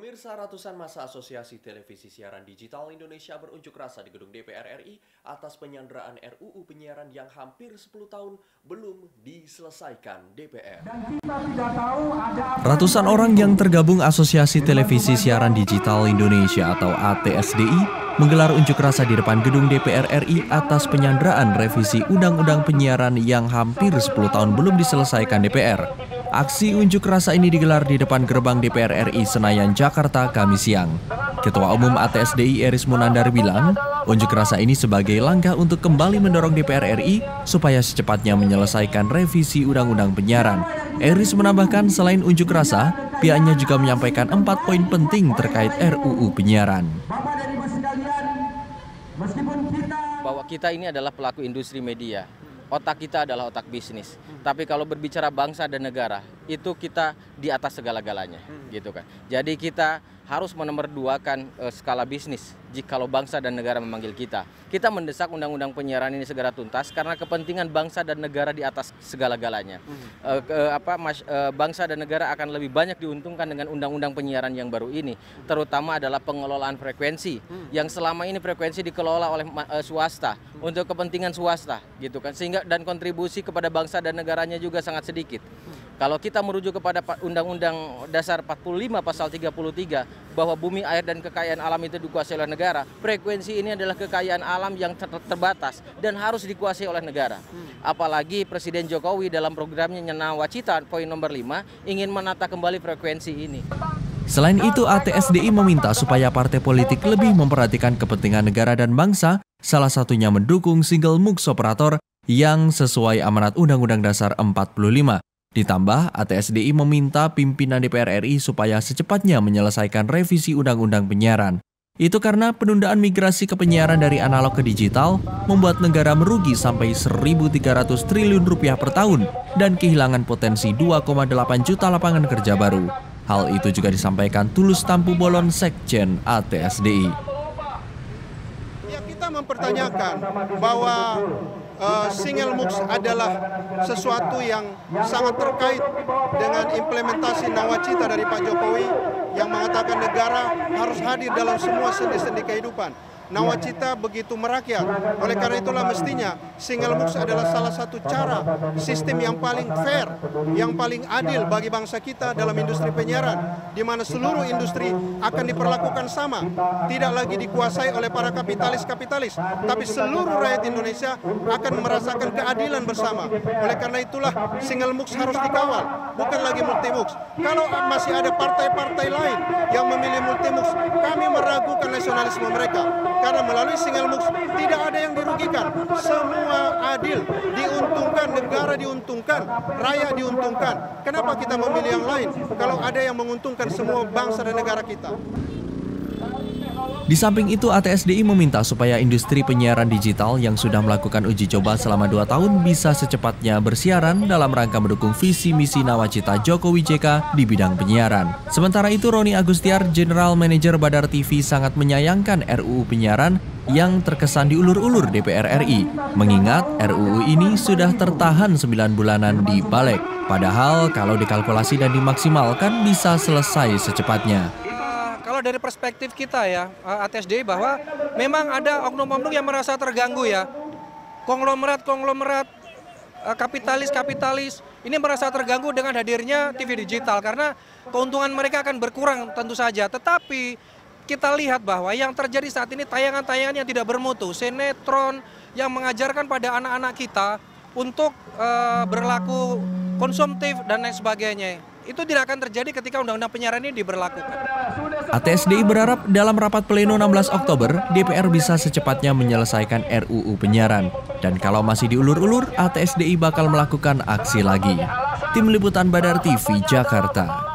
Pemirsa, ratusan massa Asosiasi Televisi Siaran Digital Indonesia berunjuk rasa di gedung DPR RI atas penyanderaan RUU Penyiaran yang hampir 10 tahun belum diselesaikan DPR. Ratusan orang yang tergabung Asosiasi Televisi Siaran Digital Indonesia atau ATSDI menggelar unjuk rasa di depan gedung DPR RI atas penyanderaan revisi Undang-Undang Penyiaran yang hampir 10 tahun belum diselesaikan DPR. Aksi unjuk rasa ini digelar di depan gerbang DPR RI Senayan, Jakarta, Kamis siang. Ketua Umum ATSDI Eris Munandar bilang, unjuk rasa ini sebagai langkah untuk kembali mendorong DPR RI supaya secepatnya menyelesaikan revisi Undang-Undang Penyiaran. Eris menambahkan selain unjuk rasa, pihaknya juga menyampaikan 4 poin penting terkait RUU Penyiaran. Bahwa kita ini adalah pelaku industri media. Otak kita adalah otak bisnis. Tapi kalau berbicara bangsa dan negara, itu kita di atas segala-galanya, gitu kan. Jadi kita harus menomorduakan skala bisnis jikalau bangsa dan negara memanggil kita. Kita mendesak undang-undang penyiaran ini segera tuntas karena kepentingan bangsa dan negara di atas segala-galanya. Bangsa dan negara akan lebih banyak diuntungkan dengan undang-undang penyiaran yang baru ini, terutama adalah pengelolaan frekuensi yang selama ini frekuensi dikelola oleh swasta untuk kepentingan swasta, gitu kan. Sehingga dan kontribusi kepada bangsa dan negaranya juga sangat sedikit. Kalau kita merujuk kepada Undang-Undang Dasar 45 Pasal 33 bahwa bumi, air, dan kekayaan alam itu dikuasai oleh negara, frekuensi ini adalah kekayaan alam yang terbatas dan harus dikuasai oleh negara. Apalagi Presiden Jokowi dalam programnya Nawacita poin nomor 5 ingin menata kembali frekuensi ini. Selain itu, ATSDI meminta supaya partai politik lebih memperhatikan kepentingan negara dan bangsa, salah satunya mendukung single MUX operator yang sesuai amanat Undang-Undang Dasar 45. Ditambah, ATSDI meminta pimpinan DPR RI supaya secepatnya menyelesaikan revisi Undang-Undang Penyiaran. Itu karena penundaan migrasi ke penyiaran dari analog ke digital membuat negara merugi sampai 1.300 triliun rupiah per tahun dan kehilangan potensi 2,8 juta lapangan kerja baru. Hal itu juga disampaikan Tulus Tampu Bolon, Sekjen ATSDI. Ya, kita mempertanyakan bahwa single MUX adalah sesuatu yang sangat terkait dengan implementasi Nawacita dari Pak Jokowi yang mengatakan negara harus hadir dalam semua sendi-sendi kehidupan. Nawacita begitu merakyat, oleh karena itulah mestinya single MUX adalah salah satu cara sistem yang paling fair, yang paling adil bagi bangsa kita dalam industri penyiaran, di mana seluruh industri akan diperlakukan sama, tidak lagi dikuasai oleh para kapitalis-kapitalis, tapi seluruh rakyat Indonesia akan merasakan keadilan bersama. Oleh karena itulah single MUX harus dikawal, bukan lagi multi MUX. Kalau masih ada partai-partai lain yang memilih multi MUX, kami meragukan nasionalisme mereka. Karena melalui single MUX tidak ada yang dirugikan, semua adil, diuntungkan, negara diuntungkan, rakyat diuntungkan. Kenapa kita memilih yang lain kalau ada yang menguntungkan semua bangsa dan negara kita? Di samping itu, ATSDI meminta supaya industri penyiaran digital yang sudah melakukan uji coba selama 2 tahun bisa secepatnya bersiaran dalam rangka mendukung visi misi Nawacita Jokowi JK di bidang penyiaran. Sementara itu, Roni Agustiar, General Manager Badar TV, sangat menyayangkan RUU Penyiaran yang terkesan diulur-ulur DPR RI, mengingat RUU ini sudah tertahan 9 bulanan di balik. Padahal kalau dikalkulasi dan dimaksimalkan bisa selesai secepatnya. Kalau dari perspektif kita ya, ATSDI, bahwa memang ada oknum-oknum yang merasa terganggu ya. Konglomerat, kapitalis ini merasa terganggu dengan hadirnya TV digital karena keuntungan mereka akan berkurang tentu saja. Tetapi kita lihat bahwa yang terjadi saat ini tayangan-tayangan yang tidak bermutu, sinetron yang mengajarkan pada anak-anak kita untuk berlaku konsumtif dan lain sebagainya. Itu tidak akan terjadi ketika Undang-Undang Penyiaran ini diberlakukan. ATSDI berharap dalam rapat pleno 16 Oktober, DPR bisa secepatnya menyelesaikan RUU Penyiaran. Dan kalau masih diulur-ulur, ATSDI bakal melakukan aksi lagi. Tim Liputan Badar TV, Jakarta.